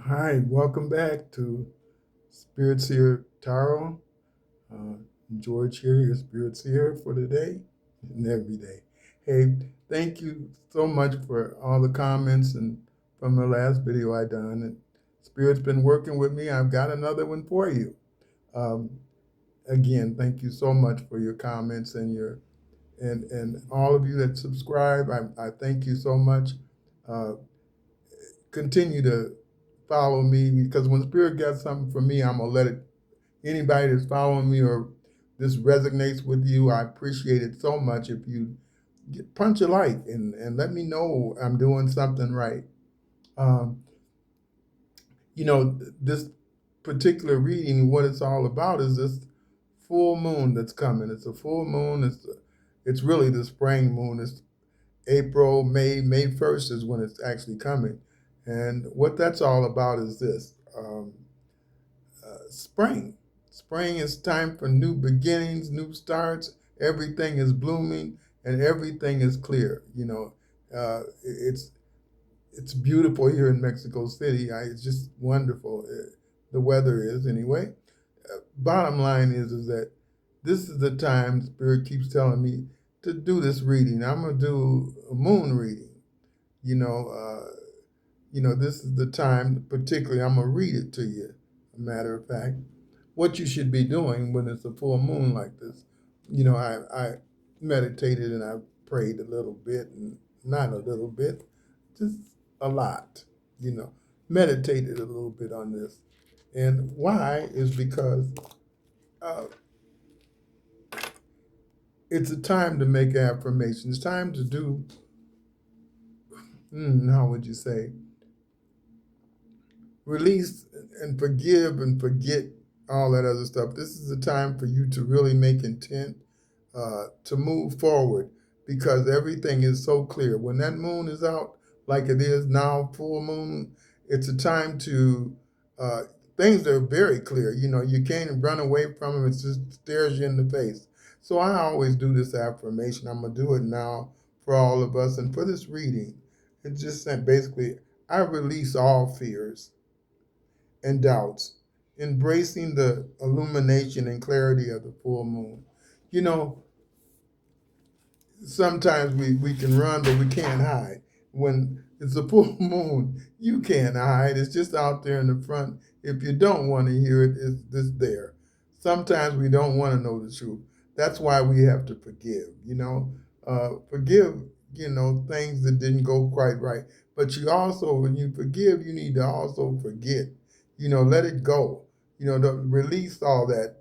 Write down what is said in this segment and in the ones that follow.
Hi, welcome back to Spirit-Seer Tarot. Uh, George here, your Spirit-Seer for today and every day. Hey, thank you so much for all the comments and from the last video I done. And Spirit's been working with me. I've got another one for you. Um, Again, thank you so much for your comments and your and all of you that subscribe. I thank you so much. Uh, Continue to follow me because when Spirit got something for me, I'm gonna let it. Anybody that's following me or this resonates with you, I appreciate it so much if you punch a like and let me know I'm doing something right. Um, this particular reading, what it's all about is this full moon that's coming. It's a full moon. It's really the spring moon. It's April, May 1st is when it's actually coming. And what that's all about is this. Spring. Spring is time for new beginnings, new starts. Everything is blooming and everything is clear. It's beautiful here in Mexico City. It's just wonderful. The weather is anyway. Bottom line is that this is the time Spirit keeps telling me to do this reading. I'm gonna do a moon reading. You know, uh, this is the time. Particularly, I'm gonna read it to you. A matter of fact, what you should be doing when it's a full moon like this. I meditated and I prayed a little bit, and not a little bit, just a lot. You know, meditated a little bit on this, and why is because uh, it's a time to make affirmations. It's time to do. How would you say? Release and forgive and forget all that other stuff. This is a time for you to really make intent to move forward because everything is so clear. When that moon is out, like it is now, full moon, it's a time to, uh, things are very clear. You can't run away from them. It just stares you in the face. So I always do this affirmation. I'm going to do it now for all of us. And for this reading, it's just that basically, I release all fears and doubts, embracing the illumination and clarity of the full moon. You know, sometimes we can run, but we can't hide. When it's a full moon, you can't hide. It's just out there in the front. If you don't want to hear it, it's just there. Sometimes we don't want to know the truth. That's why we have to forgive, forgive, things that didn't go quite right. But you also, when you forgive, you need to also forget, let it go, release all that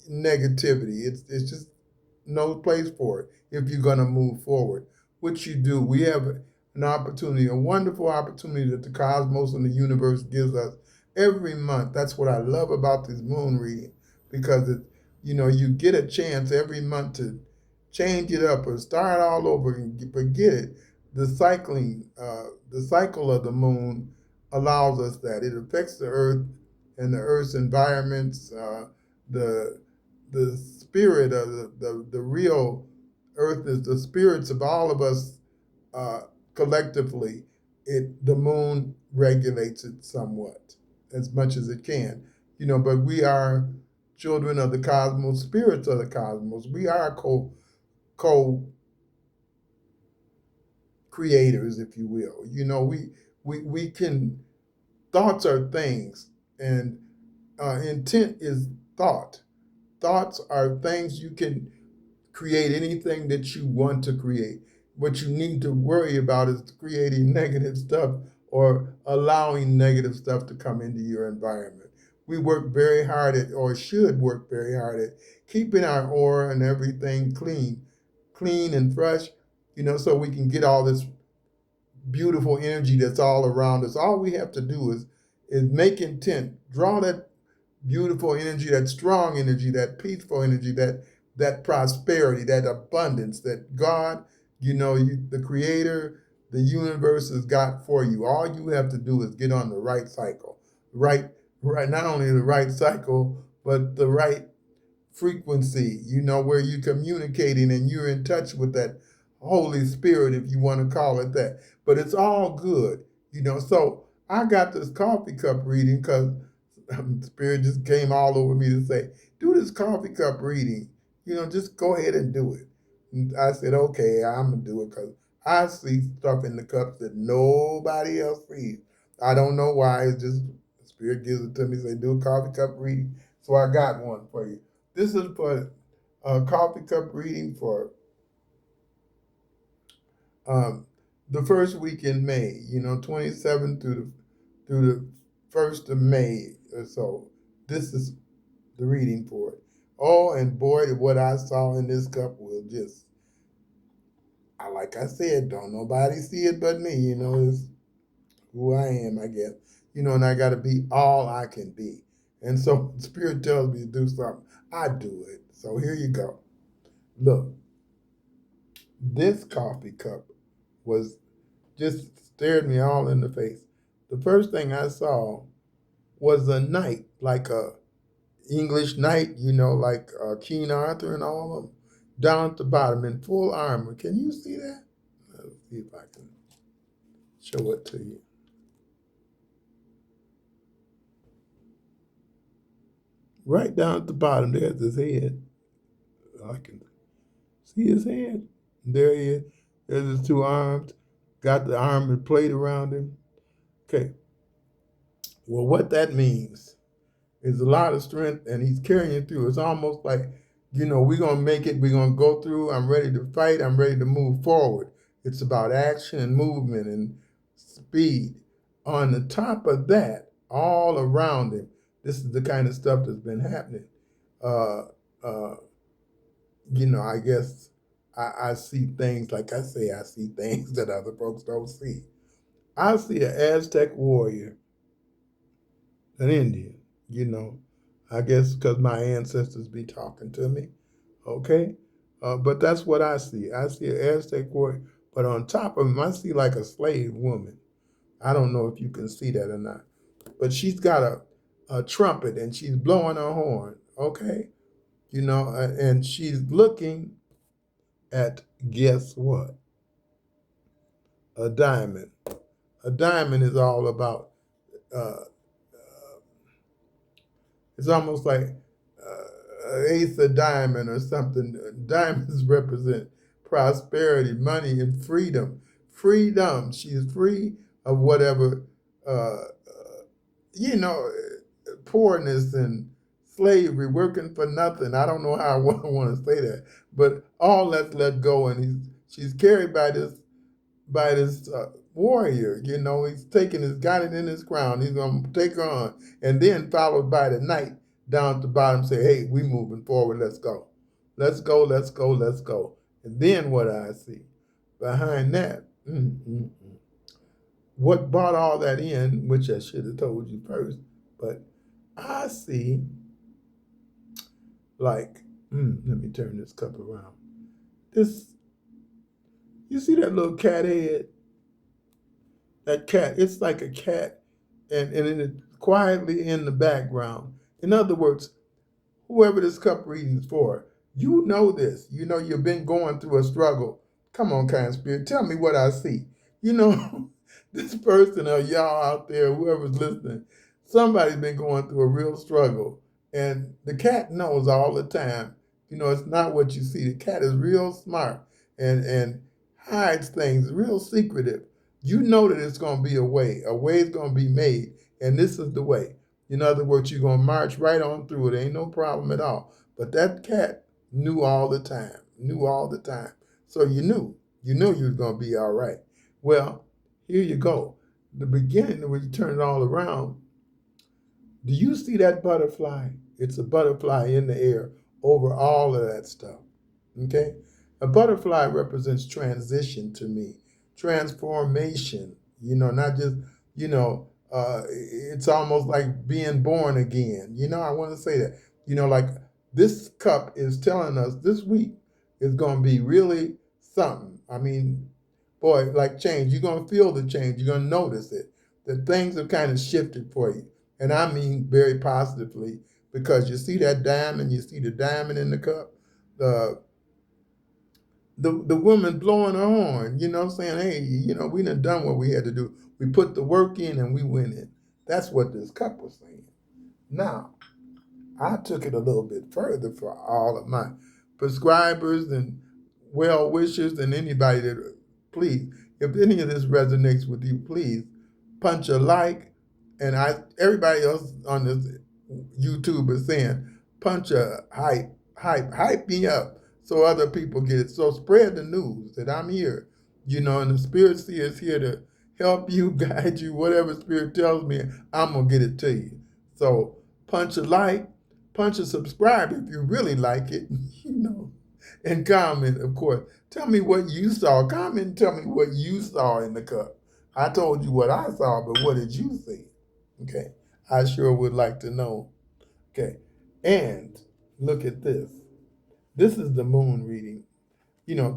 negativity. It's just no place for it if you're going to move forward. What you do, we have an opportunity, a wonderful opportunity that the cosmos and the universe gives us every month. That's what I love about this moon reading because you get a chance every month to change it up or start all over and forget it. The cycle of the moon allows us that. It affects the earth and the earth's environments, the the spirit of the real earth is the spirits of all of us uh, collectively. The moon regulates it somewhat as much as it can, but we are children of the cosmos, spirits of the cosmos. We are co creators, if you will. We can, thoughts are things, and intent is thought. Thoughts are things you can create anything that you want to create. What you need to worry about is creating negative stuff or allowing negative stuff to come into your environment. We work very hard at, or should work very hard at, keeping our aura and everything clean and fresh, so we can get all this beautiful energy that's all around us. All we have to do is make intent, draw that beautiful energy, that strong energy, that peaceful energy, that prosperity, that abundance that God, the Creator, the universe has got for you. All you have to do is get on the right cycle, right, right. Not only the right cycle, but the right frequency. Where you're communicating and you're in touch with that Holy Spirit, if you want to call it that. But it's all good. So I got this coffee cup reading because Spirit just came all over me to say, do this coffee cup reading. Just go ahead and do it. And I said, okay, I'm going to do it because I see stuff in the cups that nobody else sees. I don't know why. It's just Spirit gives it to me, say, do a coffee cup reading. So I got one for you. This is for a coffee cup reading for um, the first week in May, 27th through the 1st of May or so. This is the reading for it. Oh, and boy, what I saw in this cup will just, like I said, don't nobody see it but me. It's who I am, I guess. And I got to be all I can be. And so Spirit tells me to do something. I do it. So here you go. Look, this coffee cup was just stared me all in the face. The first thing I saw was a knight, like a English knight, like King Arthur and all of them, down at the bottom in full armor. Can you see that? Let's see if I can show it to you. Right down at the bottom, there's his head. I can see his head. There he is. There's his two arms. Got the armor plate around him. Okay. Well, what that means is a lot of strength, and he's carrying you through. It's almost like, we're going to make it. We're going to go through. I'm ready to fight. I'm ready to move forward. It's about action and movement and speed. On the top of that, all around him, this is the kind of stuff that's been happening. Uh, uh, I guess I see things, like I say, I see things that other folks don't see. I see an Aztec warrior, an Indian, I guess because my ancestors be talking to me, okay? But that's what I see. I see an Aztec warrior, but on top of him, I see like a slave woman. I don't know if you can see that or not, but she's got a trumpet and she's blowing her horn, okay? And she's looking at, guess what? A diamond. A diamond is all about, uh, it's almost like ace of diamond or something. Diamonds represent prosperity, money, and freedom. Freedom. She is free of whatever, uh, you know, poorness and slavery, working for nothing. I don't know how I want to say that, but all that's let go, and she's carried by this warrior. He's got it in his crown. He's gonna take her on, and then followed by the knight down at the bottom. Say, hey, we moving forward. Let's go, let's go, let's go, let's go. And then what I see behind that, what brought all that in, which I should have told you first, but I see like, let me turn this cup around. You see that little cat head? That cat, it's like a cat, and it's quietly in the background. In other words, whoever this cup reading is for, you know this. You've been going through a struggle. Come on, kind spirit, tell me what I see. This person or y'all out there, whoever's listening, somebody's been going through a real struggle. And the cat knows all the time. It's not what you see. The cat is real smart and hides things, real secretive. You know that it's going to be a way is going to be made, and this is the way. In other words, you're going to march right on through it. Ain't no problem at all. But that cat knew all the time, So you knew you was going to be all right. Well, here you go. The beginning, when you turn it all around, do you see that butterfly? It's a butterfly in the air over all of that stuff, okay? A butterfly represents transition to me, transformation, not just, it's almost like being born again. I want to say that, like this cup is telling us this week is going to be really something. I mean, boy, like change. You're going to feel the change. You're going to notice it, that things have kind of shifted for you. And I mean very positively, because you see that diamond, you see the diamond in the cup. the woman blowing her horn, saying, hey, we done what we had to do. We put the work in and we went in. That's what this cup was saying. Now, I took it a little bit further for all of my prescribers and well wishers and anybody that, please, if any of this resonates with you, please punch a like. And everybody else on this YouTube is saying, punch a hype me up so other people get it. So spread the news that I'm here, and the Spirit-Seer is here to help you, guide you, whatever Spirit tells me, I'm going to get it to you. So punch a like, punch a subscribe if you really like it, and comment, of course. Tell me what you saw. Comment and tell me what you saw in the cup. I told you what I saw, but what did you see? Okay. I sure would like to know. Okay. And look at this. This is the moon reading.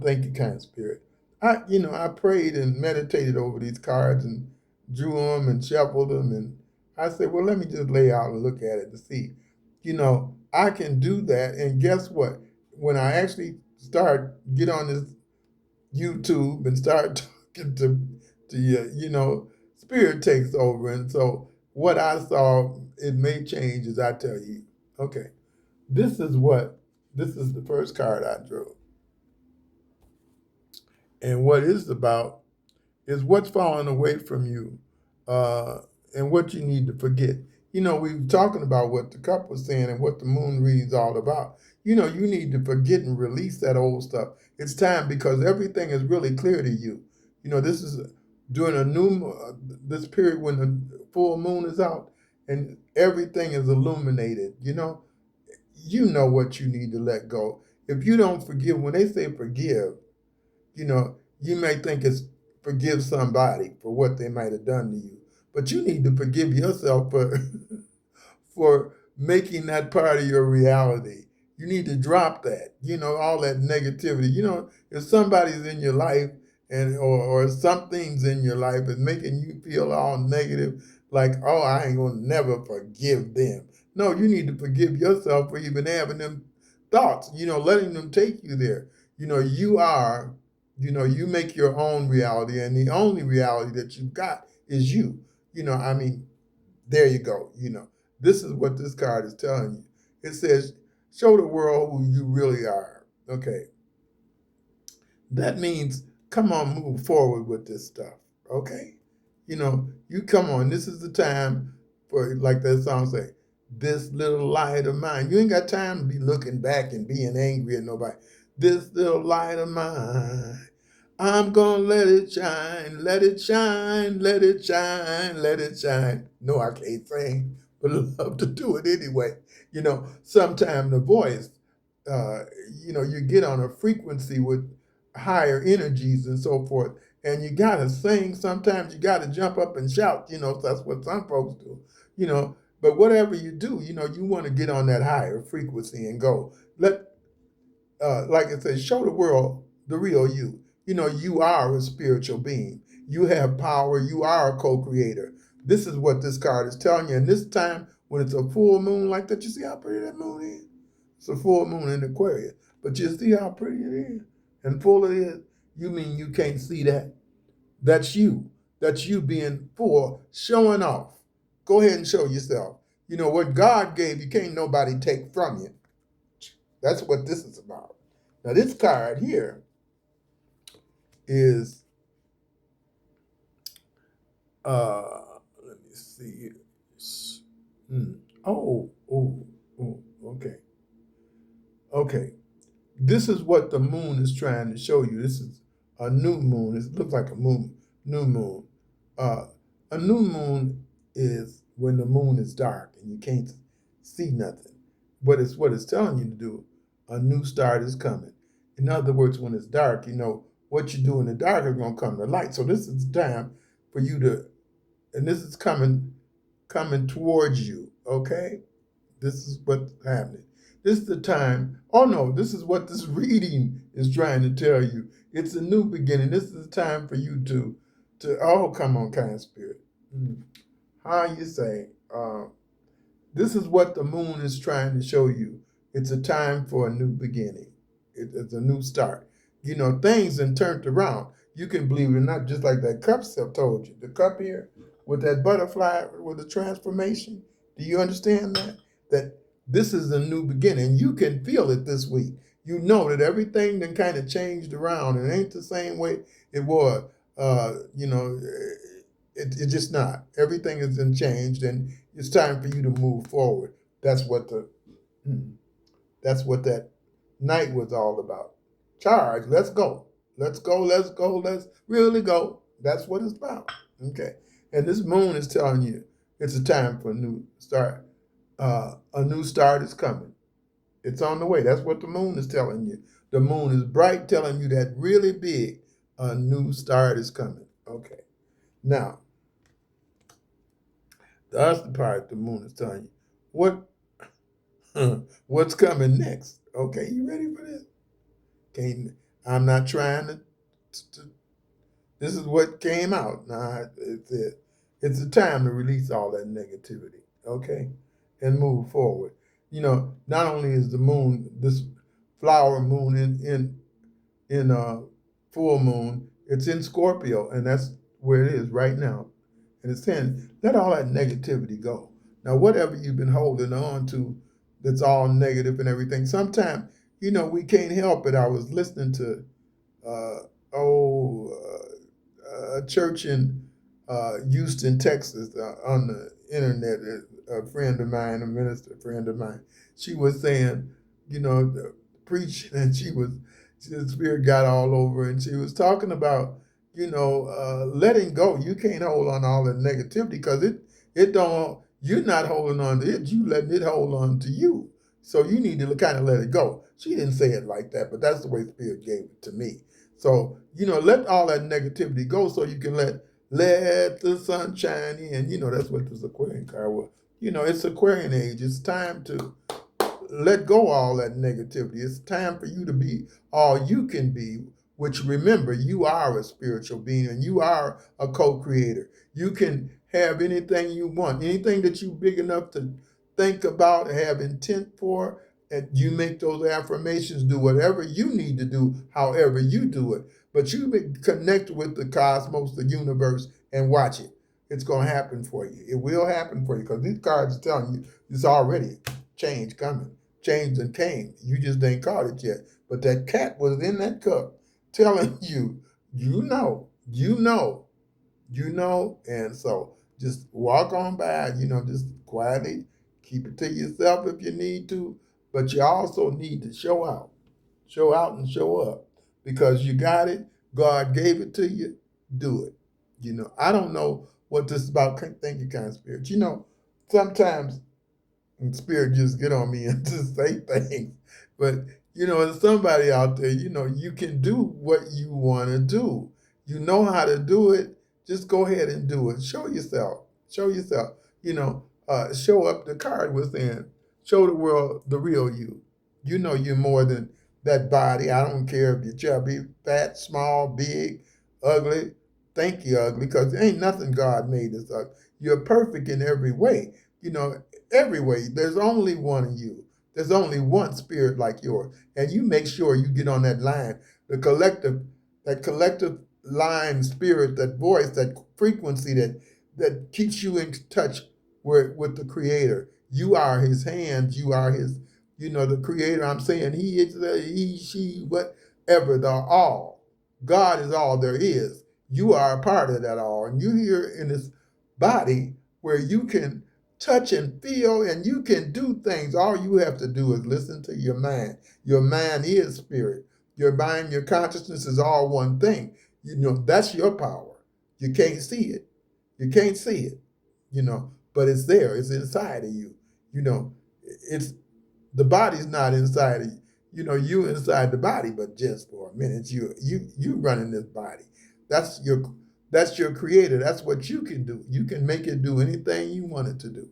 Thank you, kind spirit. I prayed and meditated over these cards and drew them and shuffled them. And I said, well, let me just lay out and look at it to see. I can do that. And guess what? When I actually get on this YouTube and start talking to you, spirit takes over. And so what I saw, it may change as I tell you. Okay. This is the first card I drew. And what it's about is what's falling away from you and what you need to forget. We were talking about what the cup was saying and what the moon reading is all about. You need to forget and release that old stuff. It's time because everything is really clear to you. This is during this period when the full moon is out and everything is illuminated. You know what you need to let go. If you don't forgive, when they say forgive, you may think it's forgive somebody for what they might have done to you, but you need to forgive yourself for making that part of your reality. You need to drop that, all that negativity. If somebody's in your life or something's in your life is making you feel all negative, like, oh, I ain't gonna never forgive them. No, you need to forgive yourself for even having them thoughts, letting them take you there. You are, you make your own reality, and the only reality that you've got is you. There you go. This is what this card is telling you. It says, show the world who you really are. Okay. That means, come on, move forward with this stuff. Okay. You come on. This is the time for, like that song say, this little light of mine. You ain't got time to be looking back and being angry at nobody. This little light of mine, I'm gonna let it shine, let it shine, let it shine, let it shine. No, I can't sing, but I love to do it anyway. Sometimes the voice, you get on a frequency with higher energies and so forth, and you gotta sing. Sometimes you gotta jump up and shout. That's what some folks do. But whatever you do, you want to get on that higher frequency and go. Like I said, show the world the real you. You are a spiritual being. You have power. You are a co-creator. This is what this card is telling you. And this time, when it's a full moon like that, you see how pretty that moon is? It's a full moon in Aquarius. But you see how pretty it is and full it is? You mean you can't see that? That's you. That's you being full, showing off. Go ahead and show yourself. What God gave you, can't nobody take from you. That's what this is about. Now, this card here is, let me see. Oh, okay. Okay. This is what the moon is trying to show you. This is a new moon. It looks like a new moon. A new moon is when the moon is dark and you can't see nothing. But it's what it's telling you to do. A new start is coming. In other words, when it's dark, what you do in the dark is going to come to light. So this is the time for you to, and this is coming towards you, okay? This is what's happening. This is the time, oh no, this is what this reading is trying to tell you. It's a new beginning. This is the time for you to oh, come on, kind spirit. How you say, this is what the moon is trying to show you. It's a time for a new beginning. It's a new start. things and turned around. You can believe it or not, just like that cup stuff told you. The cup here with that butterfly with the transformation. Do you understand that? That this is a new beginning. You can feel it this week. You know that everything then kind of changed around. It ain't the same way it was. It's just not. Everything has been changed, and it's time for you to move forward. That's what the that's what that night was all about. Charge, let's go. Let's go, let's go, let's really go. That's what it's about. Okay. And this moon is telling you it's a time for a new start. A new start is coming. It's on the way. That's what the moon is telling you. The moon is bright, telling you that really big, a new start is coming. Okay. Now, the other part the moon is telling you what's coming next. Okay, you ready for this? Okay, I'm not trying to this is what came out. Nah, it's a time to release all that negativity, okay, and move forward. Not only is the moon, this flower moon in full moon, it's in Scorpio, and that's where it is right now. And it's saying, let all that negativity go. Now, whatever you've been holding on to that's all negative and everything, sometimes, we can't help it. I was listening to, uh, oh, a church in Houston, Texas, on the internet. A friend of mine, a minister friend of mine, she was saying, preaching, and the spirit got all over, and she was talking about, letting go. You can't hold on to all that negativity because it don't. You're not holding on to it. You letting it hold on to you. So you need to kind of let it go. She didn't say it like that, but that's the way Spirit gave it to me. So, let all that negativity go so you can let the sun shine in. That's what this Aquarian card was. It's Aquarian age. It's time to let go of all that negativity. It's time for you to be all you can be, which, remember, you are a spiritual being and you are a co-creator. You can have anything you want, anything that you're big enough to think about, have intent for, and you make those affirmations, do whatever you need to do, however you do it. But you connect with the cosmos, the universe, and watch it. It's going to happen for you. It will happen for you because these cards are telling you it's already change coming. Change and came. You just ain't caught it yet. But that cat was in that cup telling you, and so just walk on by, just quietly keep it to yourself if you need to, but you also need to show out and show up because you got it. God gave it to you. Do it. I don't know what this is about. Thank you, kind spirit. Sometimes spirit just get on me and just say things. But, there's somebody out there, you can do what you want to do. You know how to do it. Just go ahead and do it. Show yourself. Show yourself. Show up. The card was saying, show the world the real you. You're more than that body. I don't care if you're chubby, fat, small, big, ugly. Think you're ugly because there ain't nothing God made us ugly. You're perfect in every way. Every way. There's only one of you. There's only one spirit like yours. And you make sure you get on that line, that collective line spirit, that voice, that frequency that keeps you in touch with the creator. You are his hands. You are his, the creator. I'm saying he is, he, she, whatever, the all. God is all there is. You are a part of that all. And you're here in this body where you can touch and feel and you can do things. All you have to do is listen to your mind. Your mind is spirit. Your mind, your consciousness is all one thing. That's your power. You can't see it. You can't see it, but it's there. It's inside of you. It's the body's not inside of you. You inside the body, but just for a minute, you running this body. That's your creator. That's what you can do. You can make it do anything you want it to do.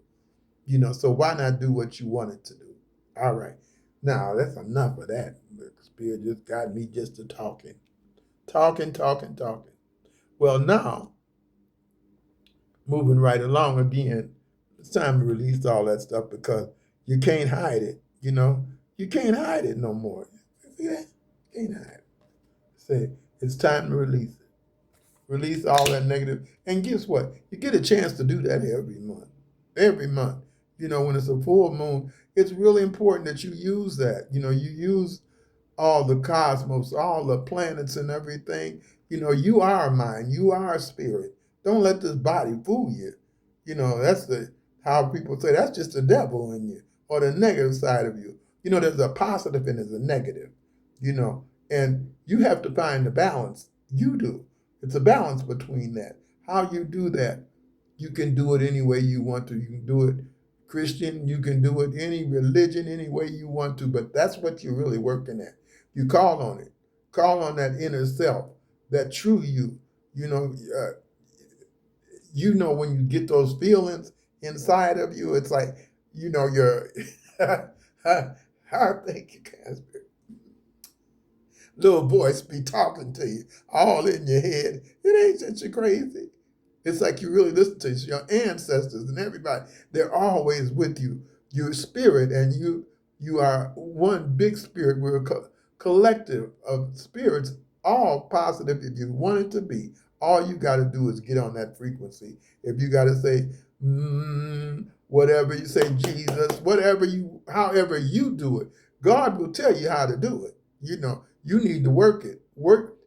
So why not do what you want it to do? All right. Now, that's enough of that. The spirit just got me just to talking. Talking. Well, now, moving right along again, it's time to release all that stuff because you can't hide it, You can't hide it no more. See that? You can't hide it. Say, it's time to release it. Release all that negative. And guess what? You get a chance to do that every month. Every month. When it's a full moon, it's really important that you use that. You use all the cosmos, all the planets and everything. You are mind, you are spirit. Don't let this body fool you. That's how people say that's just the devil in you or the negative side of you. There's a positive and there's a negative, and you have to find the balance. You do. It's a balance between that. How you do that, you can do it any way you want to. You can do it Christian, you can do it any religion, any way you want to, but that's what you're really working at. You call on it. Call on that inner self, that true you. When you get those feelings inside of you, it's like, you're, I think you can. Little voice be talking to you all in your head. It ain't that you're crazy. It's like you really listen to your ancestors and everybody. They're always with you. Your spirit, and you are one big spirit. We're a collective of spirits, all positive if you want it to be. All you got to do is get on that frequency. If you got to say, whatever you say, Jesus, however you do it, God will tell you how to do it. You need to work it.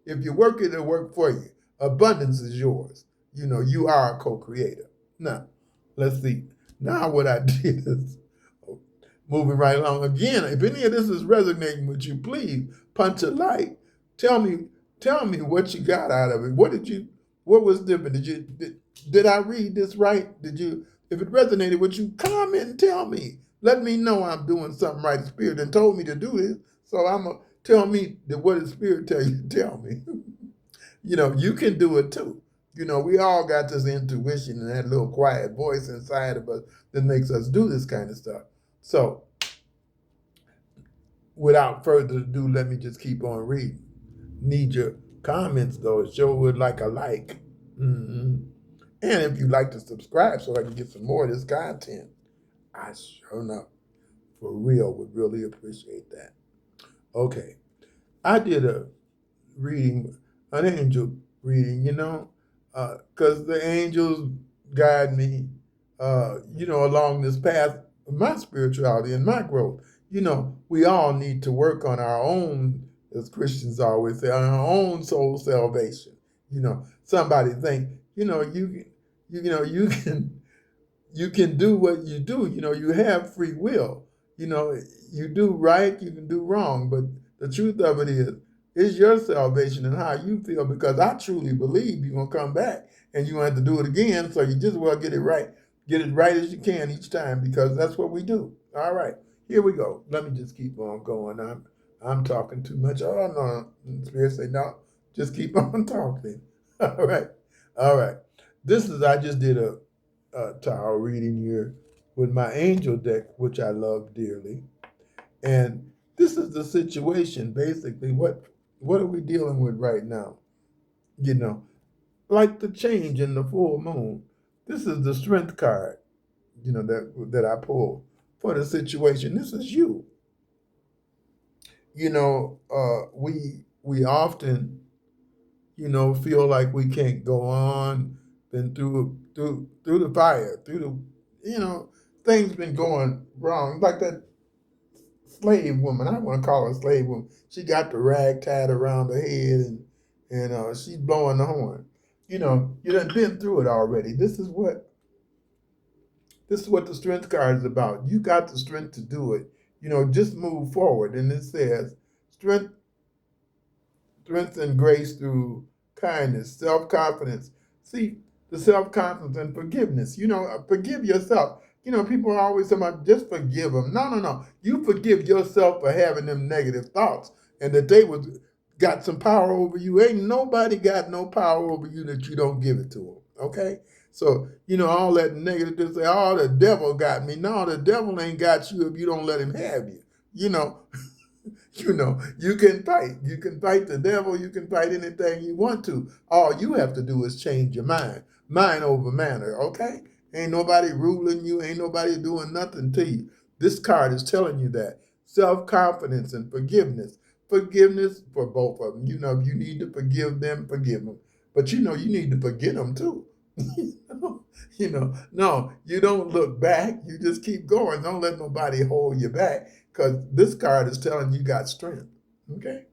If you work it, it'll work for you. Abundance is yours. You are a co-creator. Now, let's see. Now what I did is moving right along. Again, if any of this is resonating with you, please punch a like. Tell me what you got out of it. What was different? Did I read this right? If it resonated with you, comment and tell me. Let me know I'm doing something right. The Spirit done told me to do this. So I'm going to tell me what the Spirit tell you to tell me. You can do it too. We all got this intuition and that little quiet voice inside of us that makes us do this kind of stuff. So, without further ado, let me just keep on reading. Need your comments, though. Sure would like a like. And if you'd like to subscribe so I can get some more of this content, I sure enough, for real, would really appreciate that. Okay. I did a reading, an angel reading, because the angels guide me, along this path of my spirituality and my growth. We all need to work on our own, as Christians always say, on our own soul salvation. Somebody think, you can do what you do. You have free will. You do right, you can do wrong, but the truth of it is, it's your salvation and how you feel, because I truly believe you're going to come back and you're going to have to do it again. So you just well get it right. Get it right as you can each time, because that's what we do. All right, here we go. Let me just keep on going. I'm talking too much. Oh, no. Spirit say, no, just keep on talking. All right. I just did a tarot reading here with my angel deck, which I love dearly. And this is the situation, basically. What are we dealing with right now? Like the change in the full moon. This is the strength card, that I pulled for the situation. This is you. We often, feel like we can't go on. Been through the fire, things been going wrong. Like that slave woman. I want to call her a slave woman. She got the rag tied around her head and she's blowing the horn. You done been through it already. This is what the strength card is about. You got the strength to do it. Just move forward. And it says strength and grace through kindness, self-confidence. See, the self-confidence and forgiveness. Forgive yourself. People are always talking about just forgive them. No. You forgive yourself for having them negative thoughts and that they got some power over you. Ain't nobody got no power over you that you don't give it to them. Okay? So, all that negative, to say, oh, the devil got me. No, the devil ain't got you if you don't let him have you. You can fight. You can fight the devil. You can fight anything you want to. All you have to do is change your mind. Mind over matter, okay? Ain't nobody ruling you. Ain't nobody doing nothing to you. This card is telling you that. Self-confidence and forgiveness. forgiveness for both of them. If you need to forgive them, forgive them. But you need to forget them too. No, you don't look back. You just keep going. Don't let nobody hold you back, because this card is telling you got strength. Okay.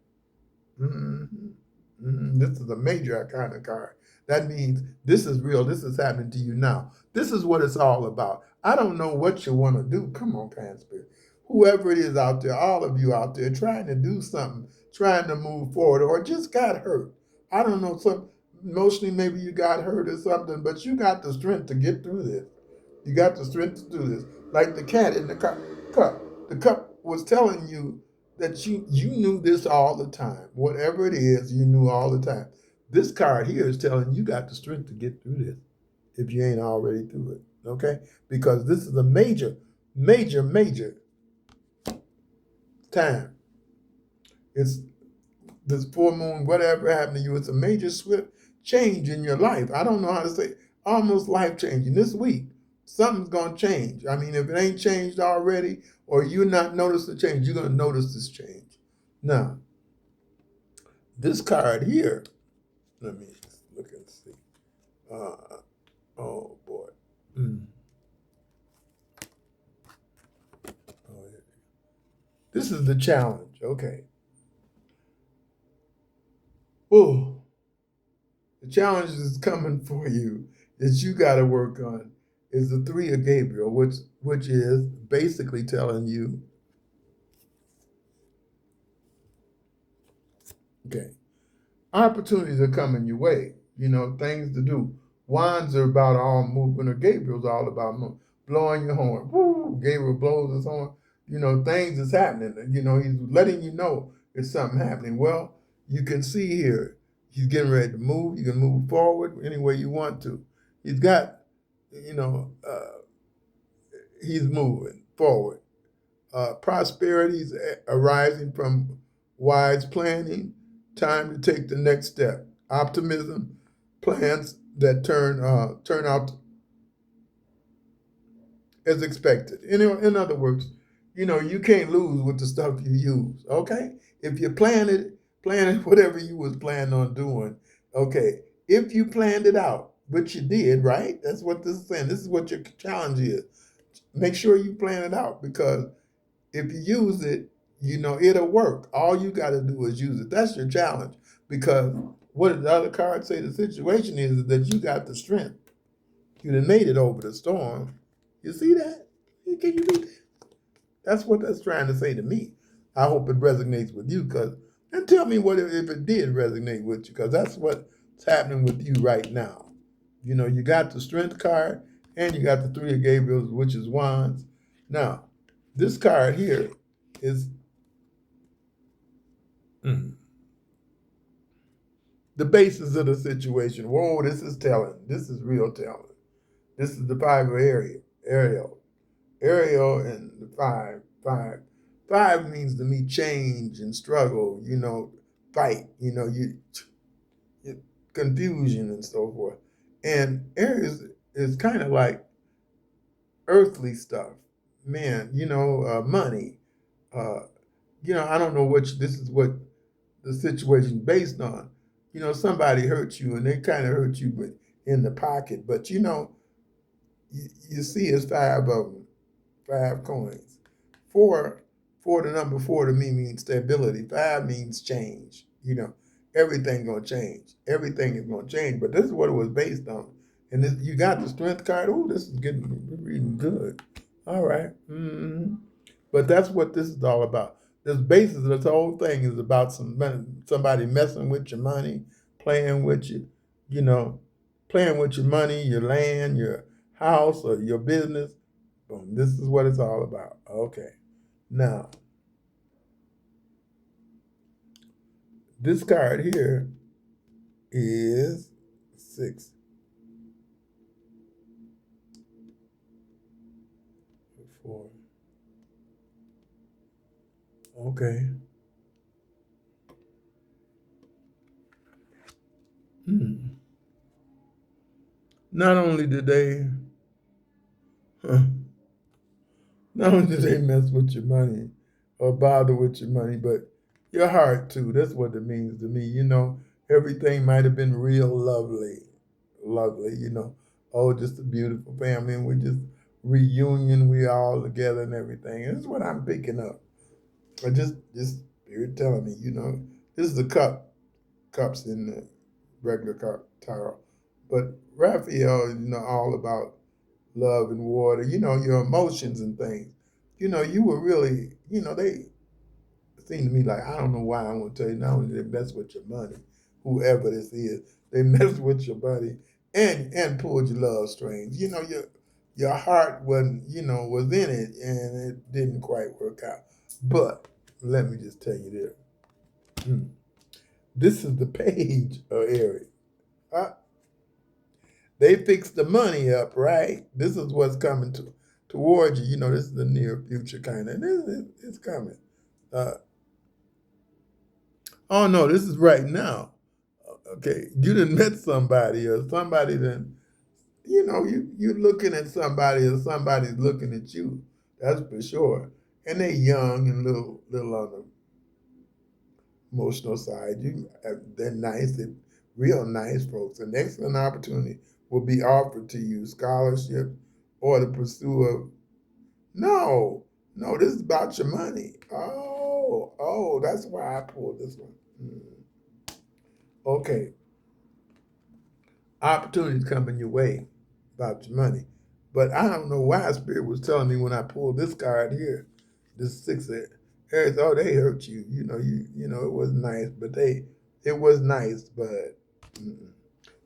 This is a major arcana card. That means this is real. This is happening to you now. This is what it's all about. I don't know what you want to do. Come on, Kind Spirit. Whoever it is out there, all of you out there trying to do something, trying to move forward, or just got hurt. I don't know. Mostly maybe you got hurt or something, but you got the strength to get through this. You got the strength to do this. Like the cat in the cup. The cup was telling you that you knew this all the time. Whatever it is, you knew all the time. This card here is telling you got the strength to get through this if you ain't already through it. Okay? Because this is a major, major, major time. It's this full moon, whatever happened to you, it's a major swift change in your life. I don't know how to say it. Almost life changing. This week, something's going to change. I mean, if it ain't changed already, or you not notice the change, you're going to notice this change. Now, this card here, let me look and see. Oh, boy. This is the challenge. Okay. Oh, the challenge is coming for you that you got to work on is the 3 of Gabriel, which is basically telling you, okay, opportunities are coming your way. Things to do. Wands are about all movement, or Gabriel's all about blowing your horn. Woo! Gabriel blows his horn. Things is happening. He's letting you know there's something happening. Well, you can see here, he's getting ready to move. You can move forward any way you want to. He's got, he's moving forward. Prosperity's arising from wise planning. Time to take the next step. Optimism, plans that turn out as expected. In other words, you can't lose with the stuff you use. Okay, if you plan it whatever you was planning on doing. Okay, if you planned it out, which you did, right? That's what this is saying. This is what your challenge is. Make sure you plan it out, because if you use it, it'll work. All you got to do is use it. That's your challenge, because what did the other card say? The situation is that you got the strength. You done made it over the storm. You see that? Can you do that? That's what that's trying to say to me. I hope it resonates with you, and tell me what if it did resonate with you, because that's what's happening with you right now. You got the strength card, and you got the 3 of Gabriels, which is wands. Now, this card here is the basis of the situation. Whoa, this is telling. This is real telling. This is the 5 of Ariel. Ariel and the 5. 5 means to me change and struggle, fight, you confusion and so forth. And Aries is kind of like earthly stuff. Man, money. I don't know this is what the situation based on. Somebody hurt you, and they kind of hurt you in the pocket, but you see it's 5 of them. 5 coins. 4, the number 4 to me means stability. 5 means change. Everything gonna change. Everything is gonna change. But this is what it was based on. And you got the strength card. Oh, this is reading good. All right. But that's what this is all about. This basis of this whole thing is about somebody messing with your money, playing with you, playing with your money, your land, your house, or your business. Boom. This is what it's all about. Okay. Now, this card here is 6. 4. Okay. Not only did they mess with your money or bother with your money, but Your heart too. That's what it means to me. Everything might have been real lovely, lovely. Oh, just a beautiful family, and we just reunion. We all together and everything. And that's what I'm picking up. I just Spirit telling me. This is the cups in the regular cup tarot, but Raphael, all about love and water. Your emotions and things. You were really. They seem to me like I don't know why I want to tell you. Not only they mess with your money, whoever this is, they mess with your money and pulled your love strings. Your heart wasn't was in it and it didn't quite work out. But let me just tell you this. This is the page of Aries. Uh, they fixed the money up, right? This is what's coming towards you. This is the near future kind of. It's coming. Uh, oh no, this is right now. Okay, you done met somebody or somebody then, you looking at somebody or somebody's looking at you. That's for sure. And they young and little on the emotional side. They're nice, they're real nice folks. An excellent opportunity will be offered to you, scholarship or the pursuit of. No, no, this is about your money. Oh, that's why I pulled this one. Okay, opportunities coming your way about your money. But I don't know why Spirit was telling me when I pulled this card here, this six of Aries, oh, they hurt you. It was nice, but it was nice, but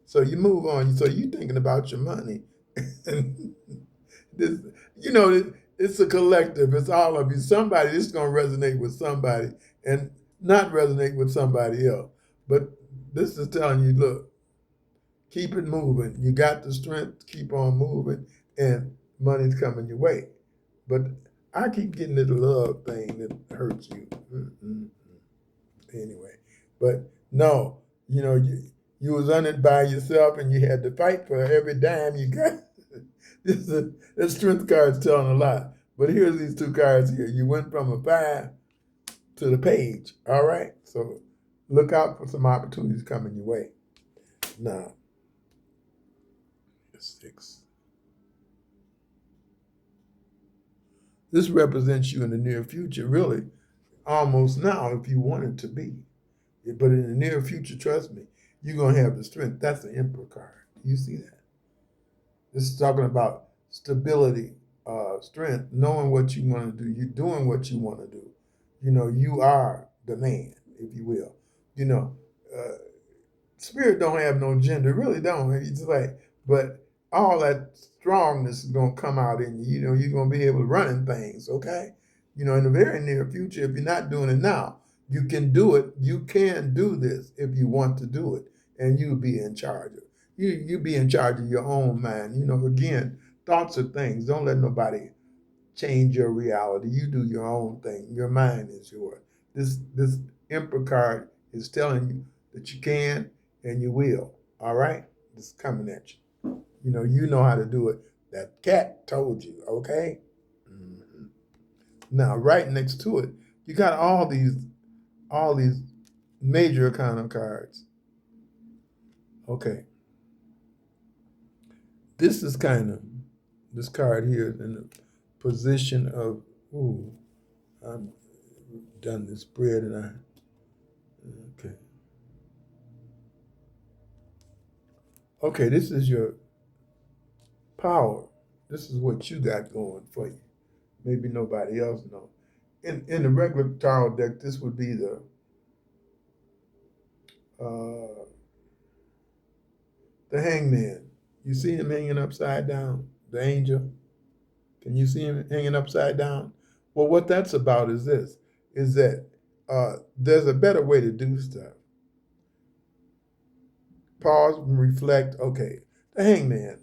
so you move on. So you thinking about your money. And this, it's a collective. It's all of you. Somebody, this is gonna resonate with somebody and not resonate with somebody else. But this is telling you, look, keep it moving. You got the strength to keep on moving, and money's coming your way. But I keep getting this love thing that hurts you. Anyway, but no, you was on it by yourself, and you had to fight for every dime you got. The strength card's telling a lot. But here's these two cards here. You went from a 5 to the page. All right, so look out for some opportunities coming your way. Now, 6. This represents you in the near future, really, almost now if you want it to be. But in the near future, trust me, you're going to have the strength. That's the Emperor card. You see that? This is talking about stability, strength, knowing what you want to do. You're doing what you want to do. You are the man, if you will. Uh, Spirit don't have no gender, really don't. It's like, but all that strongness is gonna come out in you. You're gonna be able to run in things, okay? In the very near future, if you're not doing it now, you can do it. You can do this if you want to do it, and you be in charge of. You be in charge of your own mind. Again, thoughts are things. Don't let nobody change your reality. You do your own thing. Your mind is yours. This Emperor card is telling you that you can and you will. All right? It's coming at you. You know how to do it. That cat told you, okay? Mm-hmm. Now, right next to it, you got all these major kind of cards. Okay. This is this card here is in the position of, I've done this spread and okay. Okay, this is your power. This is what you got going for you. Maybe nobody else knows. In the regular tarot deck, this would be uh, the hangman. You see him hanging upside down, the angel. Can you see him hanging upside down? Well, what that's about is this: is that there's a better way to do stuff. Pause and reflect. Okay, the hangman.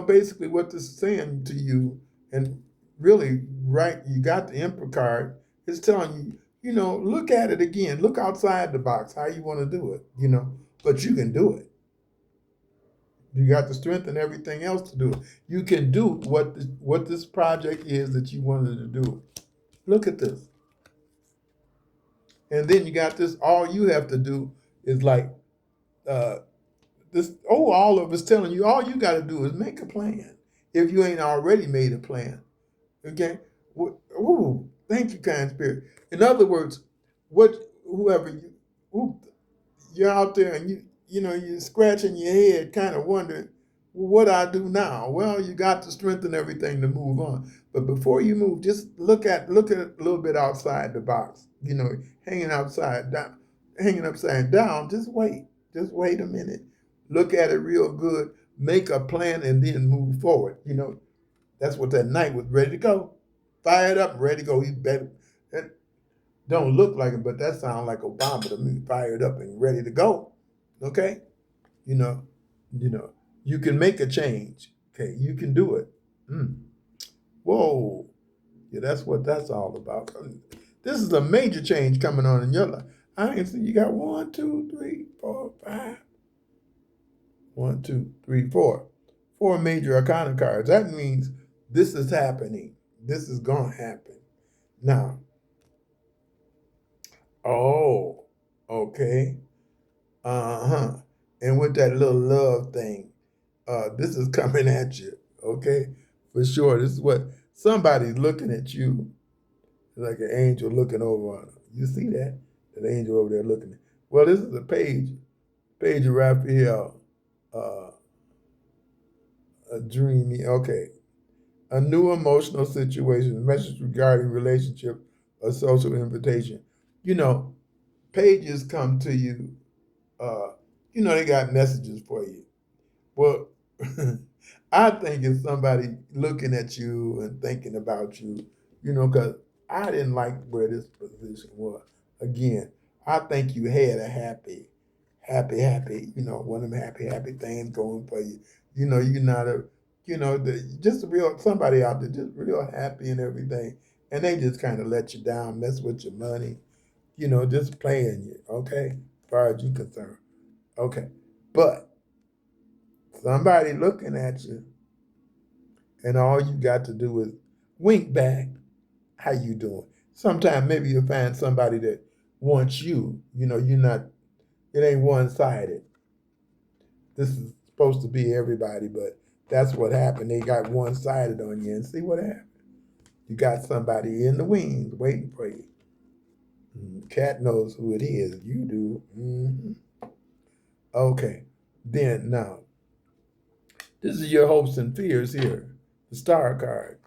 Basically what this is saying to you, and really, right, you got the Emperor card. It's telling you, look at it again. Look outside the box, how you want to do it, but you can do it. You got the strength and everything else to do it. You can do what this project is that you wanted to do. Look at this. And then you got this, all you have to do is like uh, this, oh, all of us telling you, all you got to do is make a plan if you ain't already made a plan. Okay? Ooh, thank you, kind spirit. In other words, what whoever you who, you're out there and you're scratching your head, kind of wondering, well, what I do now? Well, you got to strengthen everything to move on. But before you move, just look at a little bit outside the box. Hanging outside down, hanging upside down. Just wait a minute. Look at it real good. Make a plan and then move forward. That's what that knight was ready to go. Fired up, ready to go. He better. That don't look like it, but that sounds like Obama to me. Fired up and ready to go. Okay, you know, you know, you can make a change. Okay, you can do it. Mm. Whoa, yeah, that's what that's all about. This is a major change coming on in your life. I can see you got 1, 2, 3, 4, 5. 1, 2, 3, 4. 4 major arcana cards. That means this is happening. This is gonna happen. Now, oh, okay. Uh-huh. And with that little love thing, this is coming at you, okay? For sure. This is what somebody's looking at you like an angel looking over on them. You see that? That angel over there looking at. Well, this is a page of Raphael, a dreamy, okay. A new emotional situation, a message regarding relationship, a social invitation. You know, pages come to you, they got messages for you. Well, I think it's somebody looking at you and thinking about you, because I didn't like where this position was. Again, I think you had a happy, one of them happy things going for you. You're not just a real somebody out there, just real happy and everything. And they just kind of let you down, mess with your money, just playing you, okay, as far as you're concerned. Okay. But somebody looking at you, and all you got to do is wink back. How you doing? Sometimes maybe you'll find somebody that wants you. You're not. It ain't one sided. This is supposed to be everybody, but that's what happened. They got one sided on you, and see what happened. You got somebody in the wings waiting for you. Cat knows who it is. You do. Okay. Then now, this is your hopes and fears here. The star card.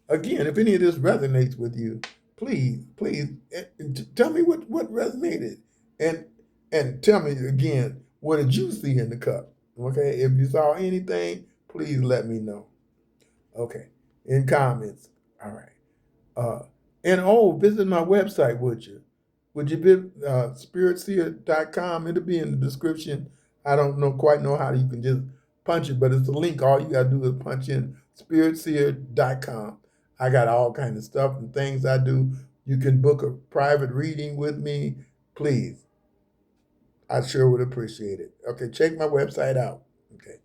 Again, if any of this resonates with you, please tell me what resonated, and tell me again, what did you see in the cup? Okay, if you saw anything, please let me know. Okay, in comments. All right. Visit my website, would you? Would you visit Spirit-Seer.com? It'll be in the description. I don't quite know how you can just punch it, but it's a link. All you gotta do is punch in Spirit-Seer.com. I got all kinds of stuff and things I do. You can book a private reading with me. Please, I sure would appreciate it. Okay, check my website out. Okay,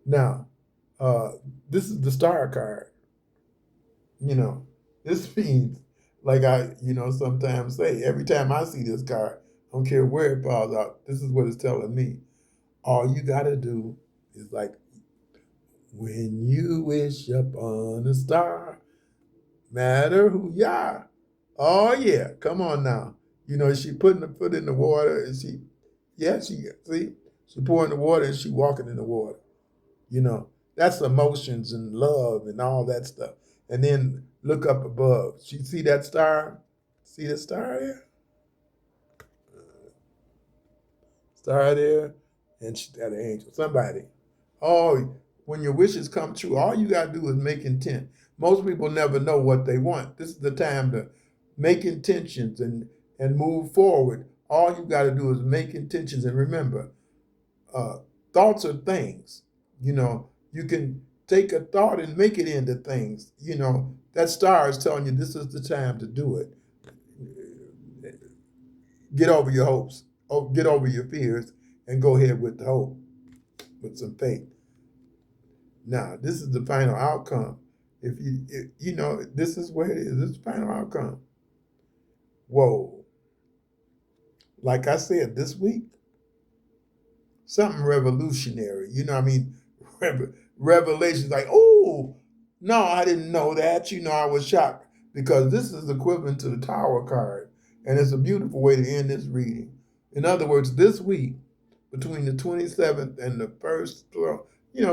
now this is the star card. This means, like I, sometimes say, every time I see this card, I don't care where it falls out, this is what it's telling me. All you got to do is like, when you wish upon a star, matter who you are. Oh, yeah, come on now. She putting the foot in the water and she pouring the water and she walking in the water. That's emotions and love and all that stuff. And then look up above. She see that star? See the star there? Star there? And she got an angel. Somebody. Oh, when your wishes come true, all you got to do is make intent. Most people never know what they want. This is the time to make intentions and move forward. All you got to do is make intentions. And remember, thoughts are things. You can take a thought and make it into things. That star is telling you this is the time to do it. Get over your hopes, get over your fears, and go ahead with the hope, with some faith. Now, this is the final outcome. If this is where it is. This is the final outcome. Whoa. like I said, this week, something revolutionary. You know what I mean? Revelations like, oh, no, I didn't know that. You know, I was shocked because this is equivalent to the Tower card. And it's a beautiful way to end this reading. In other words, this week, between the 27th and the 1st,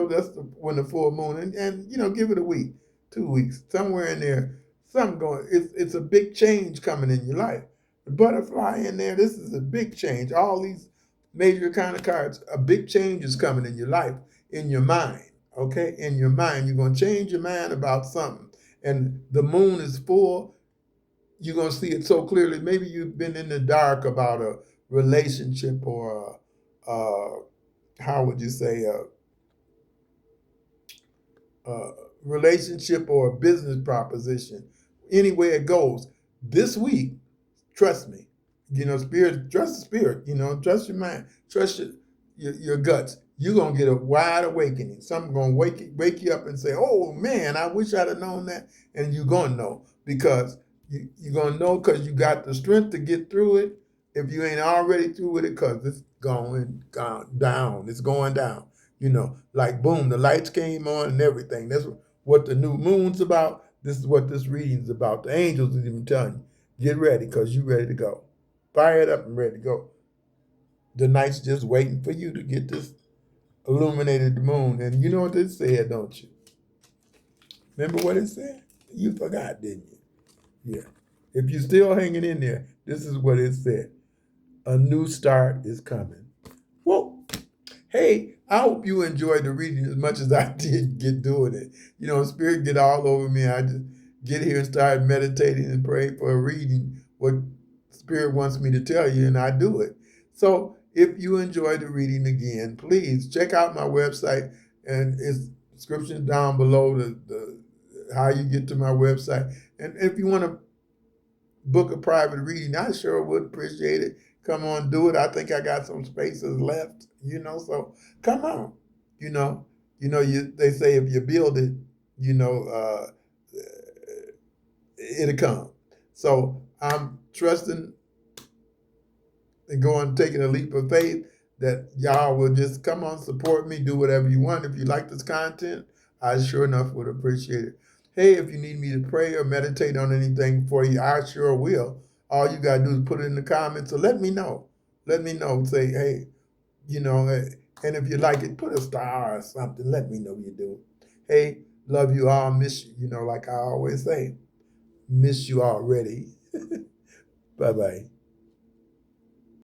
that's when the full moon, and give it a week, 2 weeks, somewhere in there, something going, it's a big change coming in your life. The butterfly in there, this is a big change. All these major kind of cards, a big change is coming in your life, in your mind, okay? In your mind, you're going to change your mind about something. And the moon is full, you're going to see it so clearly. Maybe you've been in the dark about a relationship or how would you say, a relationship or a business proposition. Anywhere it goes, this week, trust me, spirit, trust the spirit, trust your mind, trust your guts. You're going to get a wide awakening. Something going to wake you up and say, oh man, I wish I'd have known that. And you're going to know because you're going to know because you got the strength to get through it. If you ain't already through with it, because it's going down. It's going down. Like boom, the lights came on and everything. That's what the new moon's about. This is what this reading's about. The angels is even telling you, get ready because you're ready to go. Fire it up and ready to go. The night's just waiting for you to get this illuminated moon. And you know what it said, don't you? Remember what it said? You forgot, didn't you? Yeah. If you're still hanging in there, this is what it said. A new start is coming. Whoa. Hey, I hope you enjoyed the reading as much as I did get doing it. Spirit get all over me. I just get here and start meditating and praying for a reading, what Spirit wants me to tell you, and I do it. So if you enjoyed the reading again, please check out my website, and it's description down below the how you get to my website. And if you want to book a private reading, I sure would appreciate it. Come on, do it. I think I got some spaces left, so come on. They say if you build it, it'll come. So I'm trusting and taking a leap of faith that y'all will just come on, support me, do whatever you want. If you like this content, I sure enough would appreciate it. Hey, if you need me to pray or meditate on anything for you, I sure will. All you got to do is put it in the comments or let me know. Let me know. Say, hey, and if you like it, put a star or something. Let me know you do. Hey, love you all. Miss you, like I always say. Miss you already. Bye-bye.